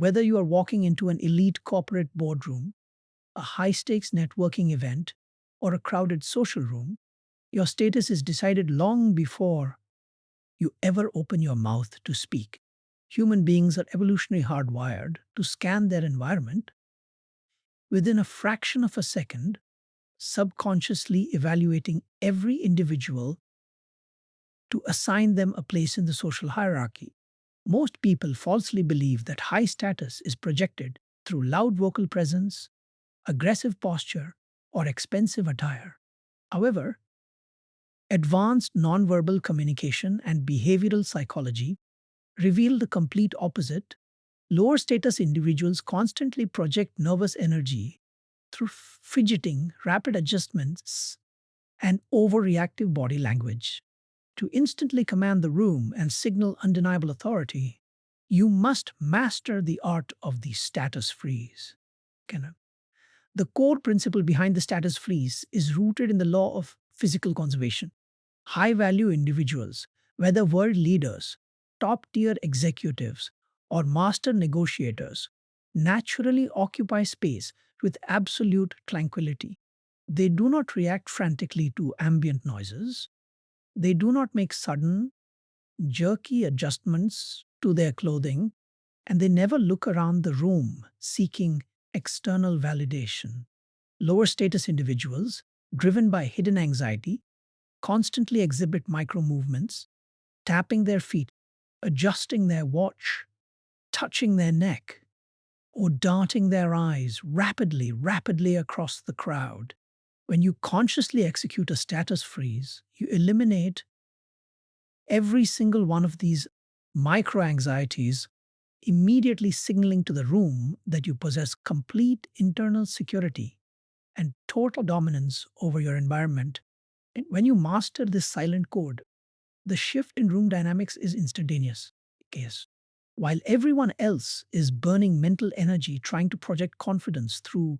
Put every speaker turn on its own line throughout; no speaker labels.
Whether you are walking into an elite corporate boardroom, a high stakes networking event, or a crowded social room, your status is decided long before you ever open your mouth to speak. Human beings are evolutionarily hardwired to scan their environment within a fraction of a second, subconsciously evaluating every individual to assign them a place in the social hierarchy. Most people falsely believe that high status is projected through loud vocal presence, aggressive posture, or expensive attire. However, advanced nonverbal communication and behavioral psychology reveal the complete opposite. Lower status individuals constantly project nervous energy through fidgeting, rapid adjustments, and overreactive body language. To instantly command the room and signal undeniable authority, you must master the art of the status freeze. Kind of. The core principle behind the status freeze is rooted in the law of physical conservation. High value individuals, whether world leaders, top tier executives, or master negotiators, naturally occupy space with absolute tranquility. They do not react frantically to ambient noises. They do not make sudden, jerky adjustments to their clothing, and they never look around the room seeking external validation. Lower status individuals, driven by hidden anxiety, constantly exhibit micro movements, tapping their feet, adjusting their watch, touching their neck, or darting their eyes rapidly across the crowd. When you consciously execute a status freeze, you eliminate every single one of these micro anxieties, immediately signaling to the room that you possess complete internal security and total dominance over your environment. And when you master this silent code, the shift in room dynamics is instantaneous. Yes. While everyone else is burning mental energy trying to project confidence through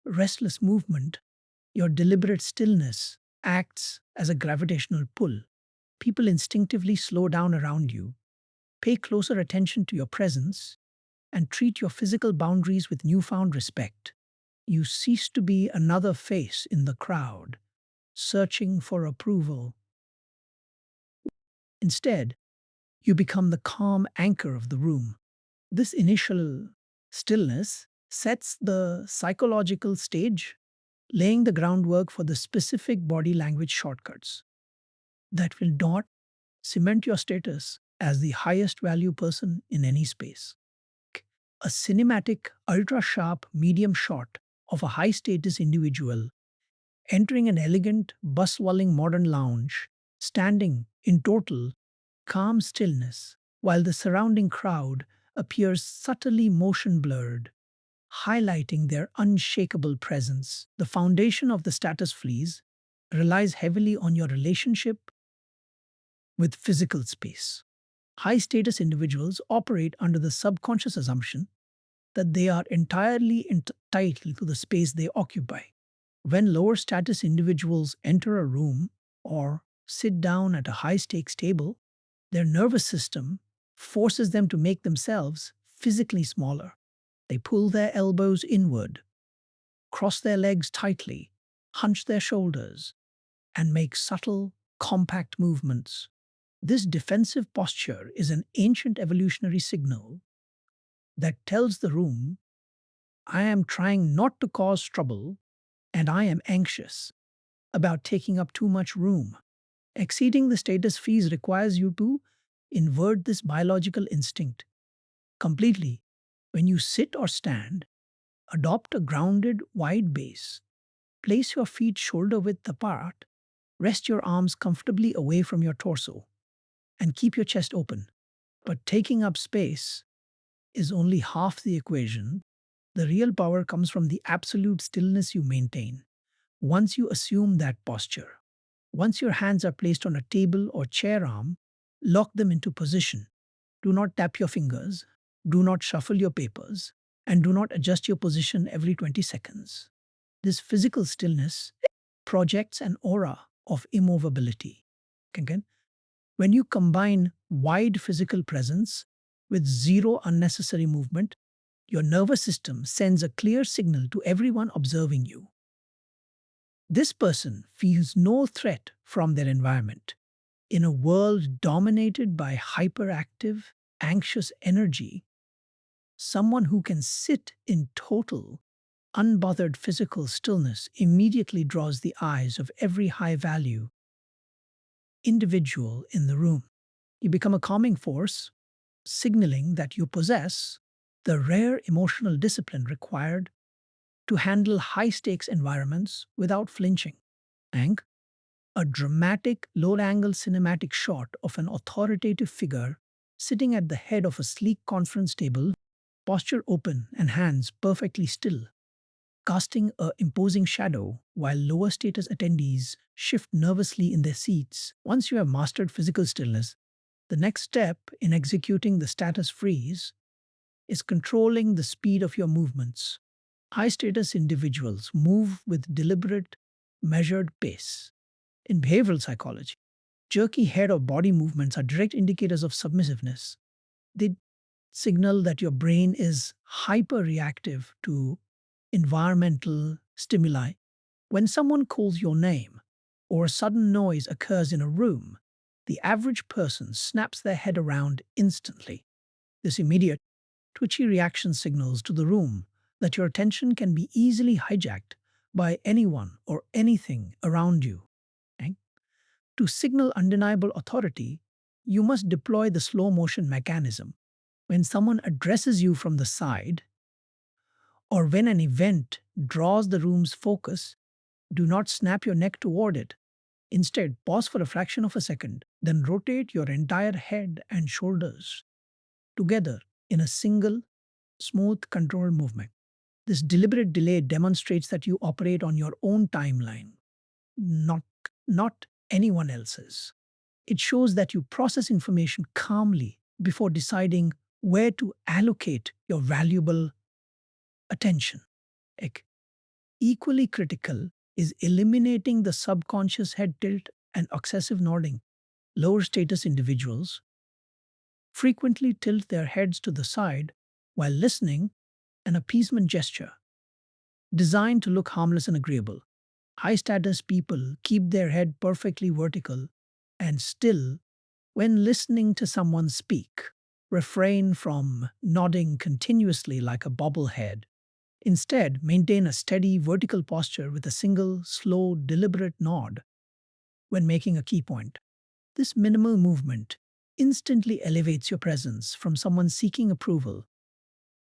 restless movement, your deliberate stillness acts as a gravitational pull. People instinctively slow down around you, pay closer attention to your presence, and treat your physical boundaries with newfound respect. You cease to be another face in the crowd, searching for approval. Instead, you become the calm anchor of the room. This initial stillness sets the psychological stage, laying the groundwork for the specific body language shortcuts that will not cement your status as the highest value person in any space. A cinematic, ultra sharp, medium shot of a high status individual entering an elegant, bustling modern lounge, standing in total, calm stillness, while the surrounding crowd appears subtly motion blurred, highlighting their unshakable presence. The foundation of the status freeze relies heavily on your relationship with physical space. High status individuals operate under the subconscious assumption that they are entirely entitled to the space they occupy. When lower status individuals enter a room or sit down at a high stakes table, their nervous system forces them to make themselves physically smaller. They pull their elbows inward, cross their legs tightly, hunch their shoulders, and make subtle, compact movements. This defensive posture is an ancient evolutionary signal that tells the room, I am trying not to cause trouble and I am anxious about taking up too much room. Exceeding the status fees requires you to invert this biological instinct completely. When you sit or stand, adopt a grounded, wide base. Place your feet shoulder width apart. Rest your arms comfortably away from your torso and keep your chest open. But taking up space is only half the equation. The real power comes from the absolute stillness you maintain. Once you assume that posture, once your hands are placed on a table or chair arm, lock them into position. Do not tap your fingers, do not shuffle your papers, and do not adjust your position every 20 seconds. This physical stillness projects an aura of immovability. Again, when you combine wide physical presence with zero unnecessary movement, your nervous system sends a clear signal to everyone observing you. This person feels no threat from their environment. In a world dominated by hyperactive, anxious energy, someone who can sit in total, unbothered physical stillness immediately draws the eyes of every high value individual in the room. You become a calming force, signaling that you possess the rare emotional discipline required to handle high stakes environments without flinching. And a dramatic, low angle cinematic shot of an authoritative figure sitting at the head of a sleek conference table, posture open and hands perfectly still, casting a imposing shadow while lower status attendees shift nervously in their seats. Once you have mastered physical stillness, the next step in executing the status freeze is controlling the speed of your movements. High status individuals move with deliberate, measured pace. In behavioral psychology, jerky head or body movements are direct indicators of submissiveness. They signal that your brain is hyper reactive to environmental stimuli. When someone calls your name or a sudden noise occurs in a room, the average person snaps their head around instantly. This immediate, twitchy reaction signals to the room that your attention can be easily hijacked by anyone or anything around you. Okay? To signal undeniable authority, you must deploy the slow motion mechanism. When someone addresses you from the side, or when an event draws the room's focus, do not snap your neck toward it. Instead, pause for a fraction of a second, then rotate your entire head and shoulders together in a single, smooth, controlled movement. This deliberate delay demonstrates that you operate on your own timeline, not, not anyone else's. It shows that you process information calmly before deciding where to allocate your valuable attention. Ec- Equally critical is eliminating the subconscious head tilt and excessive nodding. Lower status individuals frequently tilt their heads to the side while listening, an appeasement gesture designed to look harmless and agreeable. High status people keep their head perfectly vertical and still when listening to someone speak. Refrain from nodding continuously like a bobblehead. Instead, maintain a steady vertical posture with a single, slow, deliberate nod when making a key point. This minimal movement instantly elevates your presence from someone seeking approval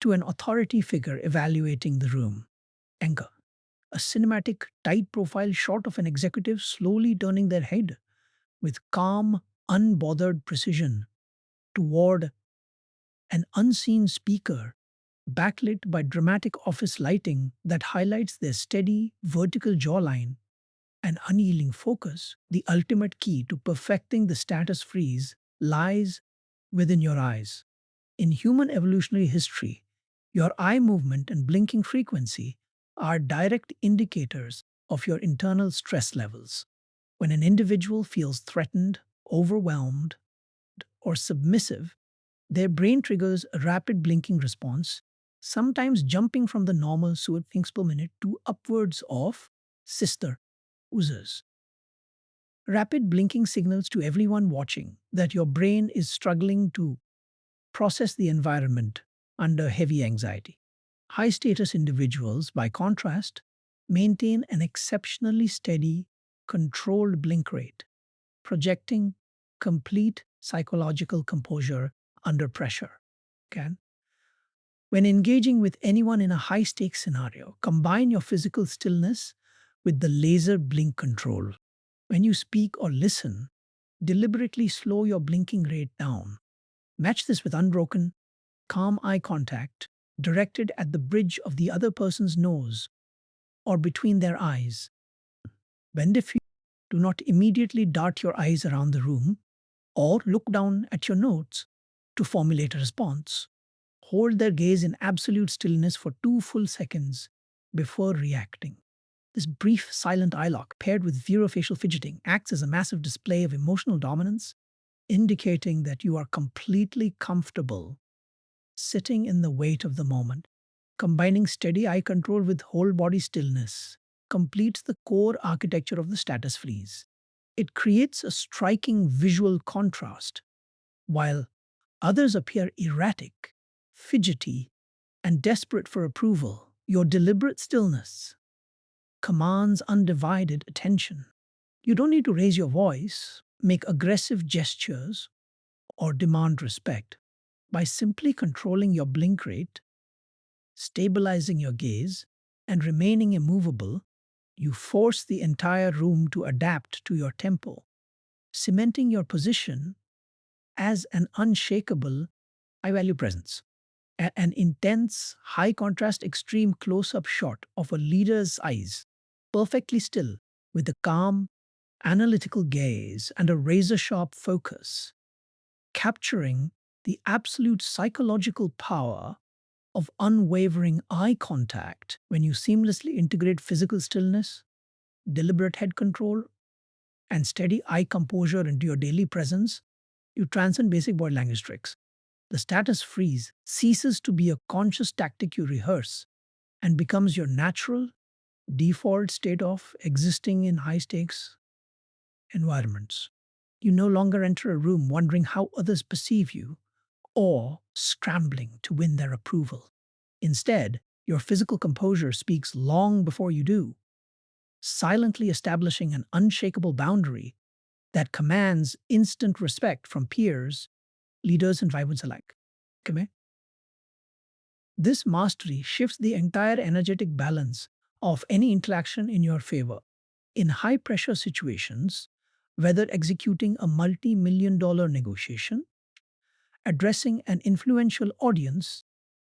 to an authority figure evaluating the room. Anchor. A cinematic, tight profile shot of an executive slowly turning their head with calm, unbothered precision toward an unseen speaker, backlit by dramatic office lighting that highlights their steady, vertical jawline and unyielding focus. The ultimate key to perfecting the status freeze lies within your eyes. In human evolutionary history, your eye movement and blinking frequency are direct indicators of your internal stress levels. When an individual feels threatened, overwhelmed, or submissive, their brain triggers a rapid blinking response, sometimes jumping from the normal swipings per minute to upwards of sister oozes. Rapid blinking signals to everyone watching that your brain is struggling to process the environment under heavy anxiety. High status individuals, by contrast, maintain an exceptionally steady, controlled blink rate, projecting complete psychological composure under pressure. Okay? When engaging with anyone in a high stakes scenario, combine your physical stillness with the laser blink control. When you speak or listen, deliberately slow your blinking rate down. Match this with unbroken, calm eye contact directed at the bridge of the other person's nose or between their eyes. When diffused, do not immediately dart your eyes around the room or look down at your notes to formulate a response. Hold their gaze in absolute stillness for 2 full seconds before reacting. This brief silent eye lock paired with zero facial fidgeting acts as a massive display of emotional dominance, indicating that you are completely comfortable sitting in the weight of the moment. Combining steady eye control with whole body stillness completes the core architecture of the status freeze. It creates a striking visual contrast. While others appear erratic, fidgety, and desperate for approval, your deliberate stillness commands undivided attention. You don't need to raise your voice, make aggressive gestures, or demand respect. By simply controlling your blink rate, stabilizing your gaze, and remaining immovable, you force the entire room to adapt to your tempo, cementing your position as an unshakable, high value presence. An intense, high contrast, extreme close up shot of a leader's eyes, perfectly still, with a calm, analytical gaze and a razor sharp focus, capturing the absolute psychological power of unwavering eye contact. When you seamlessly integrate physical stillness, deliberate head control, and steady eye composure into your daily presence, you transcend basic body language tricks. The status freeze ceases to be a conscious tactic you rehearse and becomes your natural, default state of existing in high stakes environments. You no longer enter a room wondering how others perceive you or scrambling to win their approval. Instead, your physical composure speaks long before you do, silently establishing an unshakable boundary that commands instant respect from peers, leaders, and rivals alike. Okay? This mastery shifts the entire energetic balance of any interaction in your favor. In high pressure situations, whether executing a multi million dollar negotiation, addressing an influential audience,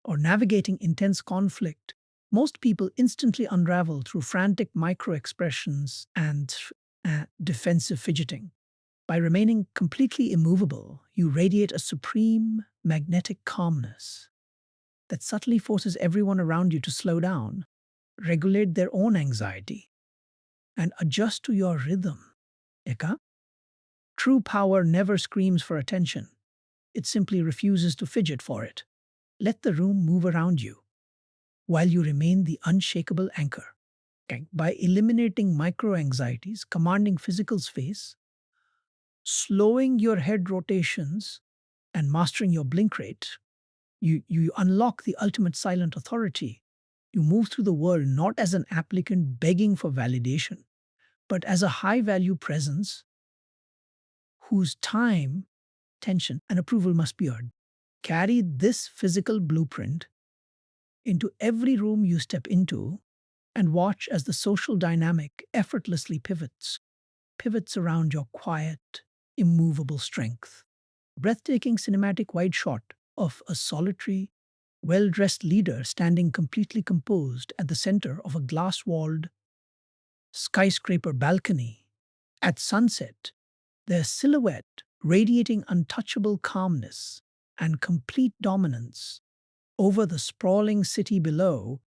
or navigating intense conflict, most people instantly unravel through frantic micro expressions and defensive fidgeting. By remaining completely immovable, you radiate a supreme magnetic calmness that subtly forces everyone around you to slow down, regulate their own anxiety, and adjust to your rhythm. Eka? True power never screams for attention. It simply refuses to fidget for it. Let the room move around you while you remain the unshakable anchor. Okay? By eliminating micro anxieties, commanding physical space, slowing your head rotations, and mastering your blink rate, you unlock the ultimate silent authority. You move through the world not as an applicant begging for validation, but as a high value presence whose time, attention, and approval must be earned. Carry this physical blueprint into every room you step into and watch as the social dynamic effortlessly pivots around your quiet, immovable strength. Breathtaking cinematic wide shot of a solitary, well dressed leader standing completely composed at the center of a glass walled skyscraper balcony. At sunset, their silhouette radiating untouchable calmness and complete dominance over the sprawling city below